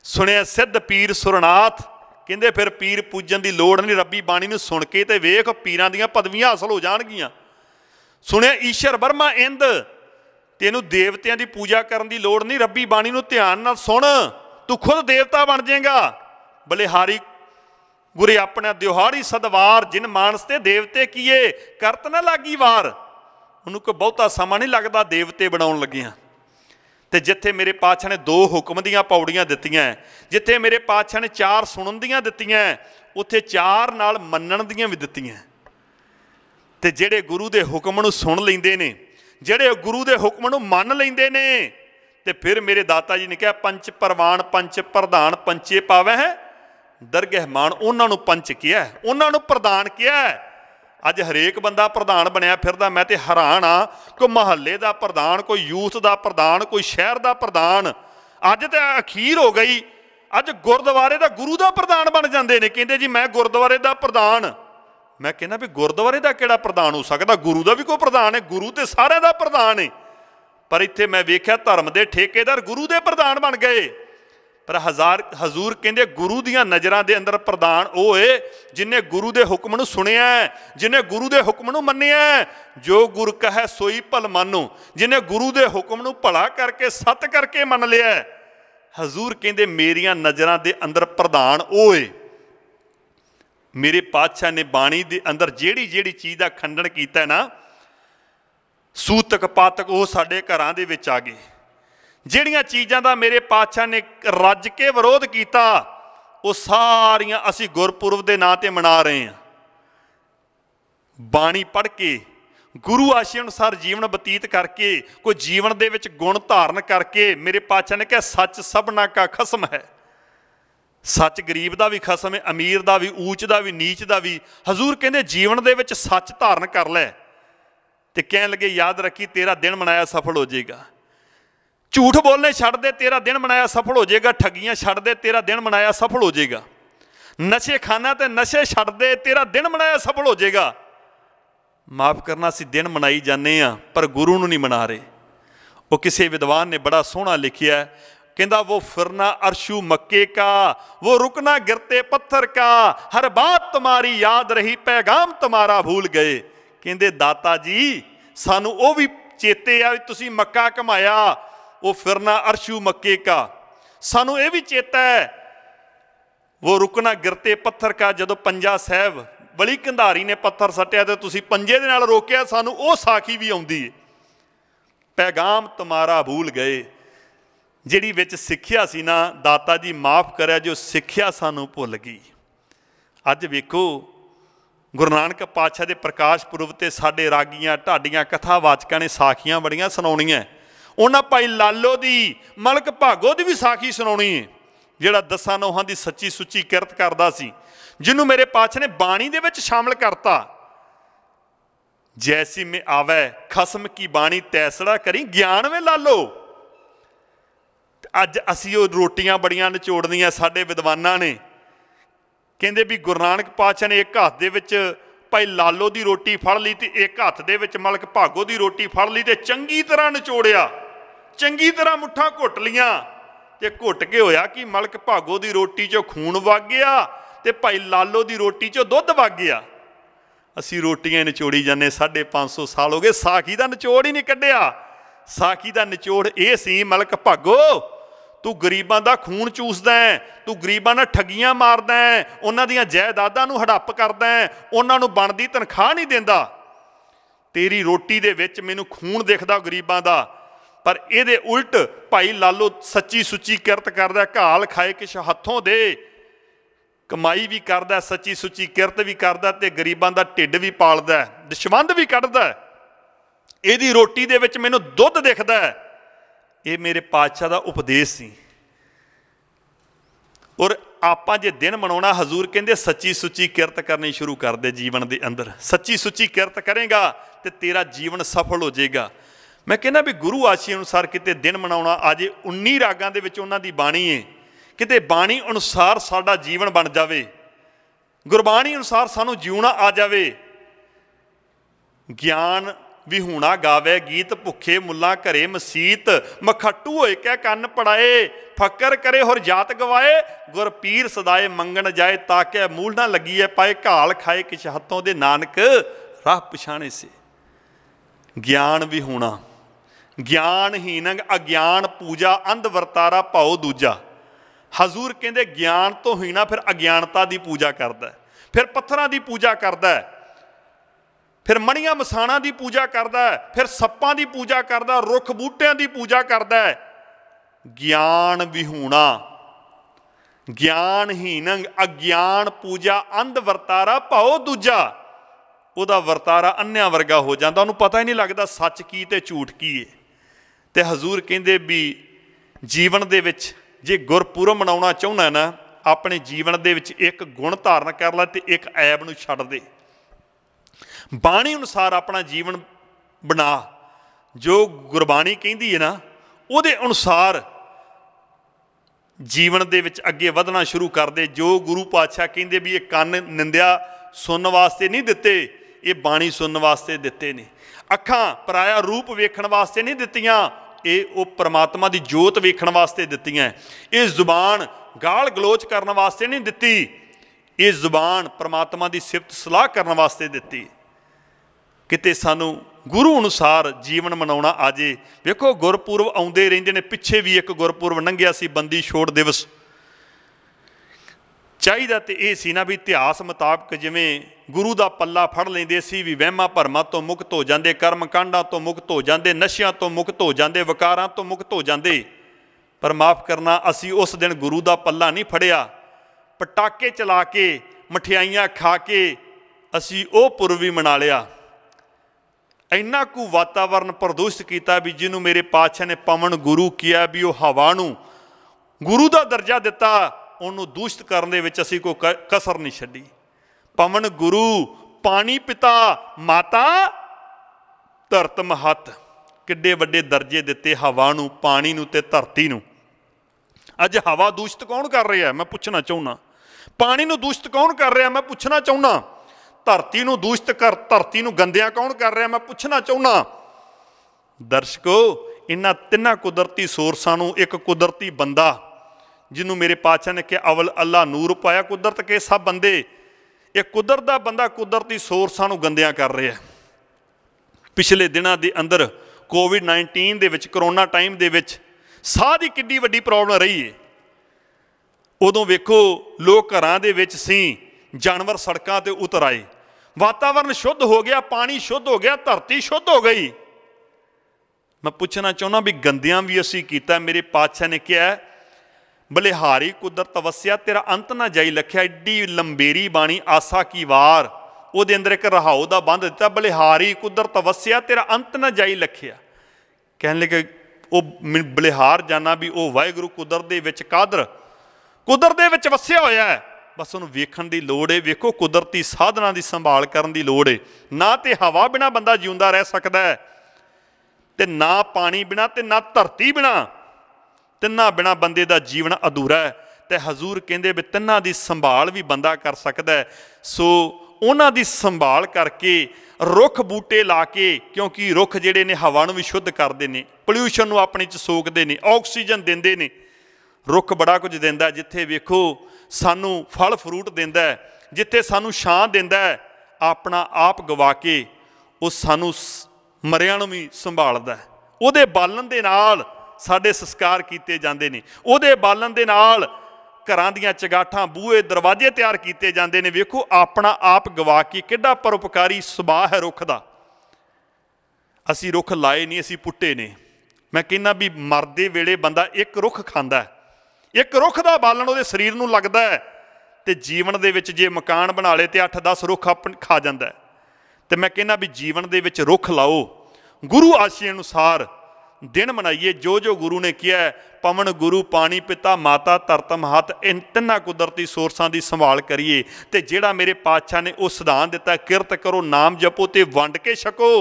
सुनिया सिद्ध पीर सुरनाथ, कहंदे फिर पीर पूजन की लोड़ नहीं, रब्बी बाणी नूं सुन के ते वेख पीरां दियां पदवियां हासिल हो जाणगियां। सुनिया ईश्वर वर्मा इंद, तेनू देवतियां की पूजा करने की लोड़ नहीं, रब्बी बाणी नूं ध्यान नाल सुन, तू खुद देवता बन जाएगा। बलिहारी गुरे अपना दिहाड़ी सदवार जिन मानस ते देवते कीए करत ना लागी वार। उन्होंने कोई बहुता समा नहीं लगता देवते बनाउण लगियां। ते जिथे मेरे पातशाह ने 2 हुक्म दियां पौड़ियां दित्तियां, जिथे मेरे पातशाह ने 4 सुनन दियां दित्तियां, उत्थे 4 नाल मन्नण दियां भी दित्तियां। ते जिहड़े गुरु दे हुक्म नूं सुन लैंदे ने, जिहड़े गुरु दे हुक्म नूं मन लैंदे ने, ते फिर मेरे दाता जी ने कहा पंच परवान पंच प्रधान पंचे पावै है दरगह मान। उन्हां नूं पंच किया, उन्हां नूं प्रधान किया। अज हरेक बंदा प्रधान बनया फिरदा। मैं तो हैरान हाँ, कोई महल्ले का प्रधान, कोई यूथ का प्रधान, कोई शहर का प्रधान। अज तो अखीर हो गई, अज गुरुद्वारे का गुरु का प्रधान बन जाते हैं। कहते जी मैं गुरुद्वारे का प्रधान। मैं कहना भी गुरुद्वारे का किहड़ा प्रधान हो सकता, गुरु का भी कोई प्रधान है, गुरु तो सारिਆਂ ਦਾ प्रधान है। पर इत्थे मैं वेख्या धर्म के ठेकेदार गुरु के प्रधान बन गए। पर हजूर कहते गुरु दियां नज़रां दे अंदर प्रधान वो है जिन्हें गुरु के हुक्म नूं सुनिया, जिन्हें गुरु के हुक्म नूं मन्निया। जो गुर कहे सोई भल मानो, जिन्हें गुरु के हुक्म नूं भला करके सत करके मन लिया। हजूर कहते मेरियां नज़रां दे अंदर प्रधान वो है। मेरे पातशाह ने बाणी दे अंदर जेड़ी जेड़ी चीज़ का खंडन किया ना, सूतक पातक वो साडे घरां दे विच आ गए। ਜਿਹੜੀਆਂ चीज़ों का मेरे पातशाह ने रज के विरोध किया वो सारियां असी गुरपुरब के नाँ ते मना रहे हैं। बाणी पढ़ के गुरु आशे अनुसार जीवन बतीत करके कोई जीवन दे विच गुण धारण करके मेरे पातशाह ने कहा सच सबना का खसम है। सच गरीब का भी खसम है, अमीर का भी, ऊच का भी, नीच का भी। हजूर कहते जीवन दे विच सच धारण कर लै ते कहन लगे याद रखी तेरा दिन मनाया सफल हो जाएगा। झूठ बोलने छड़ दे तेरा दिन मनाया सफल हो जाएगा। ठगियां छड़ दे तेरा दिन मनाया सफल हो जाएगा। नशे खाना ते नशे छड़ दे तेरा दिन मनाया सफल हो जाएगा। माफ़ करना असीं दिन मनाई जाने पर गुरु नूं नहीं मना रहे। वो किसी विद्वान ने बड़ा सोहना लिखिया है, कहंदा वो फिरना अरशू मक्के का, वो रुकना गिरते पत्थर का, हर बात तुम्हारी याद रही पैगाम तुम्हारा भूल गए। कहंदे दाता जी सानू वो भी चेते आ तुसीं मक्का घमाया, वो फिरना अरशू मक्के का। सानू ये भी चेता है वो रुकना गिरते पत्थर का, जदों पंजा साहब बड़ी कंधारी ने पत्थर सट्टिया तो तुसीं पंजे दे नाल रोकिया, सानू वो साखी भी आउंदी है। पैगाम तुम्हारा भूल गए। जिहड़ी विच सिक्ख्या सी ना, दाता जी माफ़ करिया जो सिक्ख्या सानू भुल गई। अज वेखो गुरु नानक पातशाह दे प्रकाश पुरब ते साडे रागियां ढाडियां कथावाचकां ने साखियां बड़ियां सुणाउणियां। उन्हां भाई लालो दी मलक भागो दी भी साखी सुनाउणी है, जिहड़ा 10 नोहां दी सच्ची सुच्ची किरत करदा सी, जिन्हों मेरे पातशाह ने बाणी दे विच शामिल करता। जैसी में आवे खसम की बाणी तैसड़ा करी ज्ञान में लालो। अज असी वो रोटियां बड़ियां नचोड़दियां साडे विद्वानां ने, कहंदे भी गुरु नानक पातशाह ने एक हत्थ दे विच भाई लालो दी रोटी फड़ ली ते एक हत्थ दे विच मलक भागो दी रोटी फड़ ली ते चंगी तरह नचोड़िया, चंगी तरह मुठ्ठां घुट लियां ते घुट के होया कि मलक भागो दी रोटी चों खून वग गया ते भाई लालो दी रोटी चों दुध वग गया। असी रोटियां नचोड़ी जाने 550 साल हो गए, साखी दा निचोड़ ही नहीं कढ़िया। साखी दा निचोड़ ये सी मलक भागो तू गरीबां दा खून चूसदा है, तू गरीबां नाल ठगियां मारदा है, उन्हां दियां जायदादां नूं हड़प करदा है, उन्हां नूं बनदी तनखाह नहीं दिंदा। तेरी रोटी दे विच मैनूं खून दिखदा गरीबां दा। पर इहदे उल्ट भाई लालो सच्ची सुच्ची किरत करदा, घाल खाए किश हत्थों दे, कमाई भी करदा, सच्ची सुच्ची किरत भी करदा ते गरीबां दा ढिड भी पालदा, दशवंध भी कढदा। इहदी रोटी दे विच मैनूं दुध दिखदा है। ये मेरे पातशाह का उपदेश सी। और आपां जे दिन मनाउणा, हजूर कहंदे सच्ची सुच्ची किरत करनी शुरू कर दे जीवन के अंदर। सच्ची सुच्ची किरत करेगा तो तेरा जीवन सफल हो जाएगा। मैं कहना भी गुरु आशे अनुसार किते दिन मनाउणा, अज 19 रागां दे विच उन्हां दी बाणी है, किते बाणी अनुसार साडा जीवन बन जावे, गुरबाणी अनुसार सानू जीवना आ जावे। ज्ञान विहूणा गावे गीत भुखे मुला घरे मसीत, मखट्टू होए कै कन्न पड़ाए, फकर करे होर जात गवाए, गुर पीर सदाए मंगण जाए, ताके मूल ना लगी है पाए, घाल खाए किश हत्थों दे नानक राह पछाणे से। ज्ञान विहूणा ज्ञानहीन अज्ञान पूजा, अंध वरतारा भाओ दूजा। हजूर कहंदे ज्ञान तो हीना फिर अज्ञानता की पूजा करदा है, फिर पत्थरां की पूजा करदा है, फिर मणियां मसाणा की पूजा करदा है, फिर सप्पां की पूजा करदा, रुख बूटियां की पूजा करदा है। ज्ञान विहूणा ज्ञानहीन अज्ञान पूजा, अंध वरतारा भाओ दूजा। ਉਹਦਾ ਵਰਤਾਰਾ ਅੰਨਿਆਂ ਵਰਗਾ ਹੋ ਜਾਂਦਾ, ਉਹਨੂੰ ਪਤਾ ਹੀ ਨਹੀਂ ਲੱਗਦਾ ਸੱਚ ਕੀ ਤੇ ਝੂਠ ਕੀ ਹੈ। ਤੇ ਹਜ਼ੂਰ ਕਹਿੰਦੇ ਵੀ ਜੀਵਨ ਦੇ ਵਿੱਚ ਜੇ ਗੁਰਪੁਰਬ ਮਨਾਉਣਾ ਚਾਹੁੰਦਾ ਨਾ, ਆਪਣੇ ਜੀਵਨ ਦੇ ਵਿੱਚ ਇੱਕ ਗੁਣ ਧਾਰਨ ਕਰ ਲੈ ਤੇ ਇੱਕ ਐਬ ਨੂੰ ਛੱਡ ਦੇ। ਬਾਣੀ ਅਨੁਸਾਰ ਆਪਣਾ ਜੀਵਨ ਬਣਾ, ਜੋ ਗੁਰਬਾਣੀ ਕਹਿੰਦੀ ਹੈ ਨਾ ਉਹਦੇ ਅਨੁਸਾਰ ਜੀਵਨ ਦੇ ਵਿੱਚ ਅੱਗੇ ਵਧਣਾ ਸ਼ੁਰੂ ਕਰ ਦੇ। ਜੋ ਗੁਰੂ ਪਾਤਸ਼ਾਹ ਕਹਿੰਦੇ ਵੀ ਇਹ ਕੰਨ ਨਿੰਦਿਆ सुनने वास्ते नहीं दिते, ये बाणी सुनने वास्ते दिते ने। अखां पराया रूप वेखण वास्ते नहीं दित्तियां, ये वो परमात्मा की जोत वेखण वास्ते दित्तियां। ये जुबान गाल गलोच करने वास्ते नहीं दित्ती, ये जुबान परमात्मा की सिफत सलाह करने वास्ते दित्ती। किते सानू गुरु अनुसार जीवन मनाउणा आ जे। वेखो गुरपुरब आउंदे रहिंदे ने, पिछे भी एक गुरपुरब लंघिया सी, बंदी छोड़ दिवस। चाहिदा ते ये सी ना भी इतिहास मुताबक जिवें गुरु का पल्ला फड़ लेंदे सी भी वहमां भरमां तो मुक्त हो जांदे, कर्म कांडां तो मुक्त हो जांदे, नशियां तो मुक्त हो जांदे, विकारां तो मुक्त हो जांदे। पर माफ़ करना, असी उस दिन गुरु का पल्ला नहीं फड़िया। पटाके चला के मठियाइयां खा के असी वो पुरब भी मना लिया। इन्ना कु वातावरण प्रदूषित किया भी जिन्हों मेरे पातशाह ने पवन गुरु किया भी वह हवा नूं गुरु का दर्जा दिता, उन्होंने दूषित करने विच असी कोई कसर नहीं छड्डी। पवन गुरु, पानी पिता, माता धरत महत, किड्डे वड्डे दर्जे दिते हवा नूं, पानी नूं ते धरती नूं। अज हवा दूषित कौन कर रहा है, मैं पूछना चाहुंदा। पानी नूं दूषित कौन कर रहा है, मैं पूछना चाहुंदा। धरती नूं दूषित कर, धरती नूं गंदिया कौन कर रहा, मैं पूछना चाहुंदा। दर्शको, इन्हां तिन्हां कुदरती सोरसां नूं एक कुदरती बंदा जिन्हों मेरे पातशाह ने कहा अवल अल्लाह नूर पाया कुदरत के सब बंदे, एक कुदरत का बंदा कुदरती सोरसां नूं गंदिया कर रहा है। पिछले दिनों के अंदर कोविड-19 दे विच, करोना टाइम दे विच साह की किड्डी वड्डी प्रॉब्लम रही है। उदों वेखो लोग घरां दे विच सी, जानवर सड़कों ते उतर आए, वातावरण शुद्ध हो गया, पानी शुद्ध हो गया, धरती शुद्ध हो गई। मैं पूछना चाहुंदा भी गंदियां भी असी कीता। मेरे पातशाह ने कहा बलिहारी कुदरत वस्या तेरा अंत ना जाई लख्या। एड्डी लंबेरी बाणी आसा की वार, उहदे अंदर एक रहाओ दा बंध दिता, बलिहारी कुदरत वस्या तेरा अंत ना जाई लख्या। कहने लगे वो बलिहार जाना भी वो वाहिगुरू कुदरत दे विच कादर, कुदरत दे विच वस्या होया है, बस उन्होंने वेखण दी लोड़ है। वेखो कुदरती साधना की संभाल करन दी लोड़ है। ना तो हवा बिना बंदा जिउंदा रह सकता है, ते ना पानी बिना, ते ना धरती बिना। तिन्ना बिना बंदे का जीवन अधूरा है। तो हजूर कहते भी तिन्ना की संभाल भी बंदा कर सकता है। सो उन्हां दी संभाल करके रुख बूटे ला के, क्योंकि रुख जिहड़े ने हवा नूं भी शुद्ध करते हैं, पोल्यूशन नूं अपने च सोकते हैं, ऑक्सीजन देंदे ने। रुख बड़ा कुछ दिंदा, जिथे वेखो सानू फल फ्रूट दिंदा है, जिथे सानू छां दिंदा है, अपना आप गवा के वो सानू मरियां नूं भी संभालदा है। उहदे बालन दे नाल साडे संस्कार कीते जांदे ने, उहदे बालन दे नाल घरां दीयां चगाठां बूहे दरवाजे तैयार कीते जांदे ने। वेखो अपना आप गवा के किड्डा परोपकारी सुभाਅ है रुख दा। असी रुख लाए नहीं, असी पुट्टे ने। मैं कहना भी मरदे वेले बंदा एक रुख खांदा है, एक रुख का बालन उहदे शरीर नूं लगदा है, ते जीवन दे विच जे मकान बना ले तो 8-10 रुख अपन खा जांदा है। ते मैं कहना भी जीवन दे विच रुख लाओ, गुरु आशे अनुसार दिन मनाइए। जो जो गुरु ने किया है, पवन गुरु, पानी पिता, माता धरत महत, इन तिन्हां कुदरती सोरसां की संभाल करिए। तो जिहड़ा मेरे पातशाह ने वो सिद्धांत दिता, किरत करो, नाम जपो तो वंड के छको,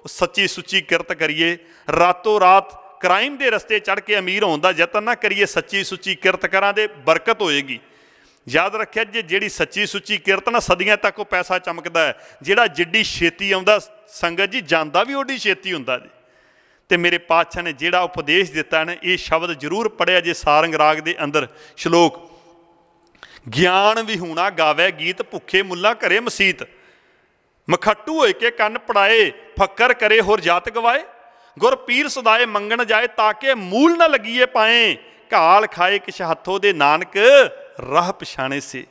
सच्ची सुच्ची किरत करिए। रातों रात क्राइम के रस्ते चढ़ के अमीर होने का यतन ना करिए, सच्ची सुच्ची किरत करा दे बरकत होएगी। याद रखिया जे जिहड़ी सच्ची सुच्ची किरत ना सदियां तक वो पैसा चमकदा है, जिहड़ा जिड्डी छेती आउंदा संगत जी जांदा भी ओडी छेती हुंदा जी। ते मेरे पातशाह ने जिहड़ा उपदेश दिता ने, ये शब्द जरूर पढ़िया जे सारंग राग दे अंदर श्लोक, ज्ञान विहूणा गावै गीत, भुखे मुल्ला घरे मसीत, मखट्टू होए के कन्न पड़ाए, फक्कर करे होर जात गवाए, गुर पीर सदाए मंगण जाए, ताके मूल न लगिए पाए, घाल खाए किश हथों दे नानक राह पछाणे से।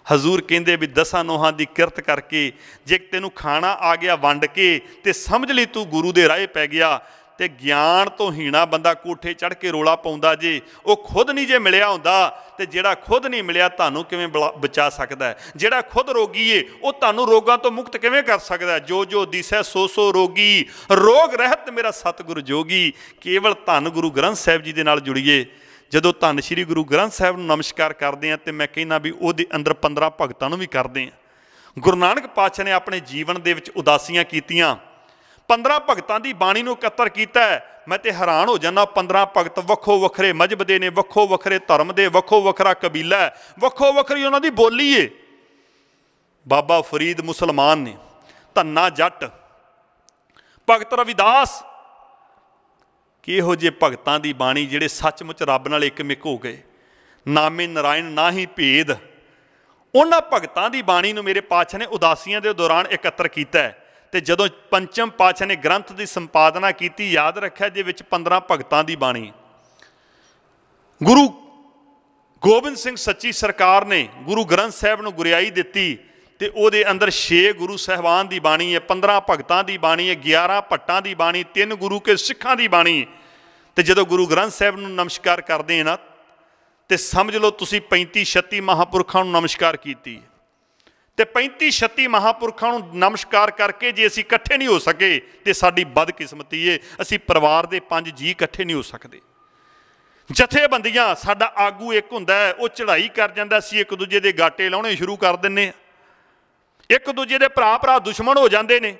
हजूर कहते भी 10 नोहां की किरत करके जे तेनू खाना आ गया वंड के, ते समझ ली तू गुरु दे राह पै गया। ते ज्ञान तो हीणा बंदा कोठे चढ़ के रोला पाउंदा जे, वो खुद नहीं जे मिलिया हुंदा, ते जिहड़ा खुद नहीं मिलिया तुहानू किवें बचा सकदा है। जिहड़ा खुद रोगी है वो तुहानू रोगां तो मुक्त किवें कर सकदा है। जो जो दिसै सो सो रोगी, रोग रहत मेरा सतगुरु जोगी। केवल धन गुरु ग्रंथ साहिब जी दे नाल जुड़िए। जदों धन श्री गुरु ग्रंथ साहिब नूं नमस्कार करदे हैं, तो मैं कहना भी उहदे अंदर 15 भगतां नूं भी करदे हैं। गुरु नानक पातशाह ने अपने जीवन दे विच उदासियां कीतियां, 15 भगतां दी बाणी नूं इकत्तर कीता है। मैं तो हैरान हो जाना, 15 भगत वक्खो वखरे मजहब दे ने, वक्खो वखरे धर्म दे, वक्खो वखरा कबीला है, वक्खो वखरी उन्हां दी बोली है। बाबा फरीद मुसलमान ने, धन्ना जट, भगत रविदास, किहो जे भगतां दी बाणी जिहड़े सचमुच रब नाल एकमिक हो गए, नामे नारायण ना ही भेद। उन्हां भगतां दी बाणी नूं मेरे पातशाह ने उदासियां दे दौरान एकत्र कीता है। ते जदों पंचम पातशाह ने ग्रंथ की संपादना की, याद रखिया जे विच 15 भगतां दी बाणी। गुरु गोबिंद सिंह सच्ची सरकार ने गुरु ग्रंथ साहिब नूं गुरियाई दित्ती ते उहदे अंदर 6 गुरु साहिबान दी बाणी है, 15 भगतां दी बाणी है, 11 भट्टां दी बाणी, 3 गुरु के सिखां दी बाणी। ते जदों गुरु ग्रंथ साहिब नूं नमस्कार करदे हैं ना, ते समझ लो तुसीं 35-36 महापुरखां नूं नमस्कार कीती। ते 35-36 महापुरखां नूं नमस्कार करके जे असीं इकट्ठे नहीं हो सके तो साडी बदकिस्मती है। असीं परिवार दे 5 जी इकट्ठे नहीं हो सकते। जथेबंदियां, साडा आगू एक हुंदा है, वो चढ़ाई कर जांदा, असीं एक दूजे दे गाटे लाउणे शुरू कर दिंदे आ, एक दूजे दे भरा भरा दुश्मन हो जाते हैं।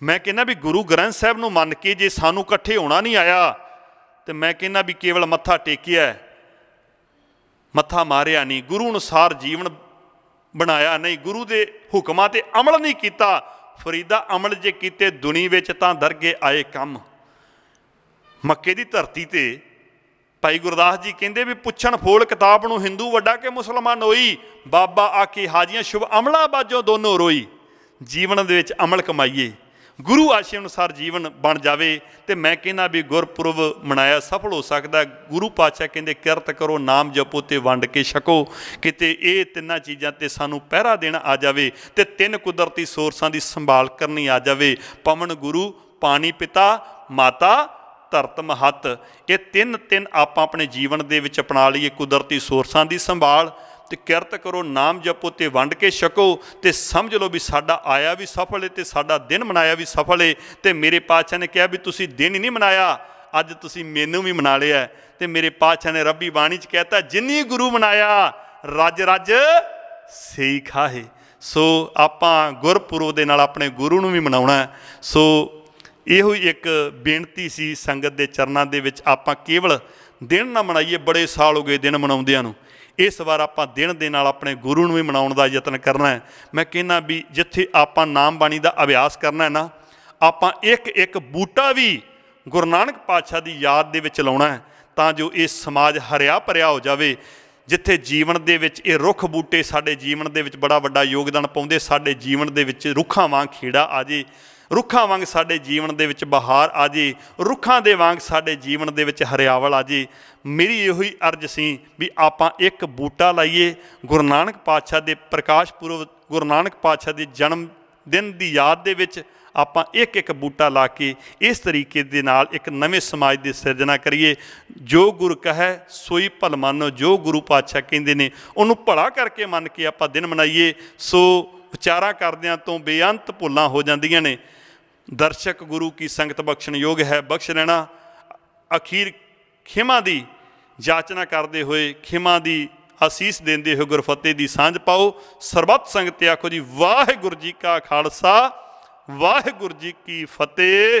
मैं कहना भी गुरु ग्रंथ साहिब नूं मन के जे सानू इकट्ठे होना नहीं आया, तो मैं कहना भी केवल मत्था टेकिया, मत्था मारिया नहीं, गुरु अनुसार जीवन बनाया नहीं, गुरु के हुक्मां ते अमल नहीं किया। फरीदा अमल जे कीते दुनी विच तां दरगे आए कम। मक्के की धरती ते भाई गुरदास जी कहते भी पुछण फोल किताब नूं हिंदू वड्डा के मुसलमान होई, बाबा आके हाजियां शुभ अमला बाजों दोनों रोई। जीवन दे विच अमल कमाईए, गुरु आशे अनुसार जीवन बन जाए तो मैं कहना भी गुरपुरब मनाया सफल हो सकता। गुरु पातशाह कहते किरत करो, नाम जपो ते वंड के छको। किते ये तिन्ना चीज़ां ते सानू पहरा देना आ जाए तो 3 कुदरती सोर्सां की संभाल करनी आ जाए। पवन गुरु, पानी पिता, माता धरत महत, ये 3 आप अपने जीवन दे विच अपना लीए। कुदरती सोर्सां की संभाल ते किरत करो, नाम जपो ते वंड के छको, तो समझ लो भी साडा आया भी सफल है, तो साडा दिन मनाया भी सफल है। तो मेरे पातशाह ने कहा भी तुसी दिन ही नहीं मनाया, अज तुसी मैनू भी मना लिया। तो मेरे पातशाह ने रब्बी बाणी च कहता जिन्नी गुरु मनाया रज रज सही खाहे। सो आपां गुरपुरब दे नाल अपने गुरु नूं भी मनाउणा। सो इहो एक बेनती सी संगत दे चरनां दे विच, आपां केवल दिन ना मनाइए, बड़े साल हो गए दिन मनाउंदिआं नूं। इस बार आपां दिन दे नाल अपने गुरु नूं भी मनाउण दा यतन करना है। मैं कहना भी जिथे आपां नाम बाणी दा अभ्यास करना है ना, आपां एक एक बूटा भी गुरु नानक पातशाह दी याद दे विच लाउणा है, तां जो ये समाज हरिया भरिया हो जावे। जिथे जीवन दे विच ये रुख बूटे साडे जीवन दे विच बड़ा वड्डा योगदान पाउंदे, साडे जीवन दे विच रुखां वांग खेड़ा आ जे, रुखां वांग साडे जीवन दे विच बहार आ जे, रुखां दे वांग साडे जीवन दे विच हरियावल आ जे। मेरी यही अर्ज सी भी आपां एक बूटा लाइए। गुरु नानक पातशाह दे प्रकाश पुरब, गुरु नानक पातशाह दे जन्म दिन दी याद दे विच आपां एक एक बूटा ला के इस तरीके दे नाल एक नवे समाज की सिरजना करिए। जो गुरु कहे सोई भल मानो, जो गुरु पातशाह कहंदे ने उन्होंने भला करके मन के आपां दिन मनाइए। सो विचारा करदिआं तो बेअंत भुलां हो जांदियां ने। दर्शक गुरु की संगत बख्शण योग है, बख्श लेना। अखीर खिमा की जाचना करते हुए, खिमा की आसीस देंदे हुए गुरफतेह की सांझ पाओ। सरबत संगत आखो जी वाहिगुरू जी का खालसा, वाहिगुरू जी की फतेह।